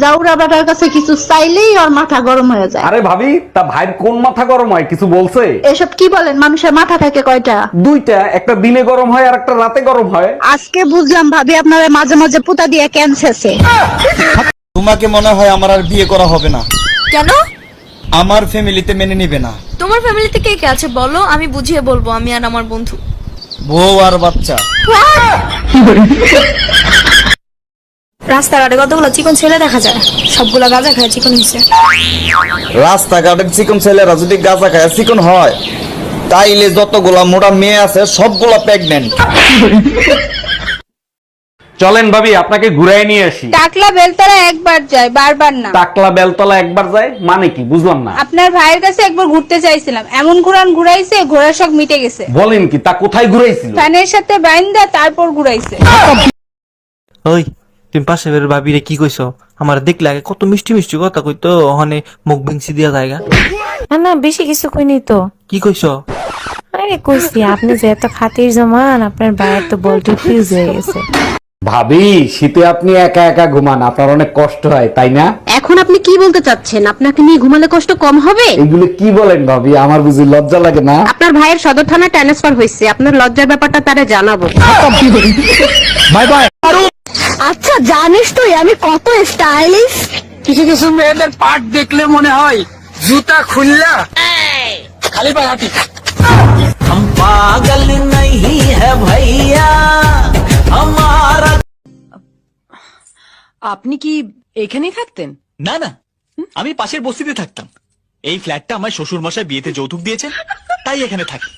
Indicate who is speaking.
Speaker 1: জাউরা better কাছে কিছু চাইলেই ওর মাথা গরম হয়ে যায়।
Speaker 2: আরে ভাবি, তা ভাইয়ের কোন মাথা গরম হয় কিছু বলছে?
Speaker 1: এসব কি বলেন, মানুষের মাথা থাকে কয়টা?
Speaker 2: দুইটা, একটা দিনে গরম হয় আর একটা রাতে গরম হয়।
Speaker 1: আজকে বুঝলাম ভাবি আপনারা মাঝে মাঝে পুতা দিয়ে ক্যান্সারছে।
Speaker 3: তোমাকে মনে হয় আমার আর বিয়ে করা হবে না।
Speaker 4: কেন?
Speaker 3: আমার ফ্যামিলিতে মেনে নিবে না।
Speaker 4: তোমার ফ্যামিলিতে কে কে আছে বলো, আমি বুঝিয়ে বলবো, আমি আর আমার বন্ধু।
Speaker 3: বউ আর বাচ্চা।
Speaker 4: রাস্তাঘাটে কতগুলো চিকন ছেলে দেখা যায়, সবগুলা গাঁজা খায় চিকন হয়েছে।
Speaker 3: রাস্তাঘাটের চিকন ছেলেরা যদি গাঁজা খায় চিকন হয়, তাইলে যতগুলা মোটা মেয়ে আছে সবগুলা প্রেগনেন্ট।
Speaker 2: চলেন ভাবি, আপনাকে ঘুরাই নিয়ে আসি।
Speaker 5: টাকলা বেলতলা একবার যায়, বারবার না।
Speaker 2: টাকলা বেলতলা একবার যায় মানে কি বুঝলাম না।
Speaker 5: আপনার ভাইয়ের কাছে একবার ঘুরতে চাইছিলাম, এমন ঘুরাইছে, ঘোড়ার শখ মিটে গেছে।
Speaker 2: বলেন কি, তা কোথায় ঘুরাইছিল?
Speaker 5: ফ্যানের সাথে বাইন্দা তারপর ঘুরাইছে।
Speaker 6: ওই তুমি পাশে বের ভাবিরে কি কইছো? আমার দেখলে আগে কত মিষ্টি মিষ্টি কথা কইতো, ওখানে মুখ ভেঙছি দিয়া জায়গা।
Speaker 7: না না, বেশি কিছু কইনি তো।
Speaker 6: কি কইছো?
Speaker 7: আরে কইছি আপনি যে এত খাতির জমান, আপনার বাইরের তো বলটি ফিউজ হয়ে গেছে।
Speaker 2: ভাবি, শীতে আপনি একা একা ঘুমান, আপনার অনেক কষ্ট হয় তাই না?
Speaker 8: এখন আপনি কি বলতে চাচ্ছেন? আপনাকে নিয়ে ঘুমালে কষ্ট কম হবে?
Speaker 2: এগুলো কি বলেন ভাবি, আমার বুঝি লজ্জা লাগে না?
Speaker 8: আপনার ভাইয়ের সদর থানায় ট্রান্সফার হয়েছে, আপনার লজ্জার ব্যাপারটা তারে জানাবো।
Speaker 2: Bye bye.
Speaker 8: আচ্ছা জানিস তুই আমি কত স্টাইলিশ?
Speaker 9: কিছু কিছু মেয়েদের পাট দেখলে মনে হয় জুতা খুললা খালি পায়ে হাঁটি।
Speaker 6: পাগল नहीं है भैया हमारा।
Speaker 10: আপনি কি এখানেই থাকতেন?
Speaker 3: না না, আমি পাশের বস্তিতে থাকতাম। এই ফ্ল্যাটটা আমার শ্বশুর মশাই বিয়েতে যৌতুক দিয়েছেন, তাই এখানে থাকি।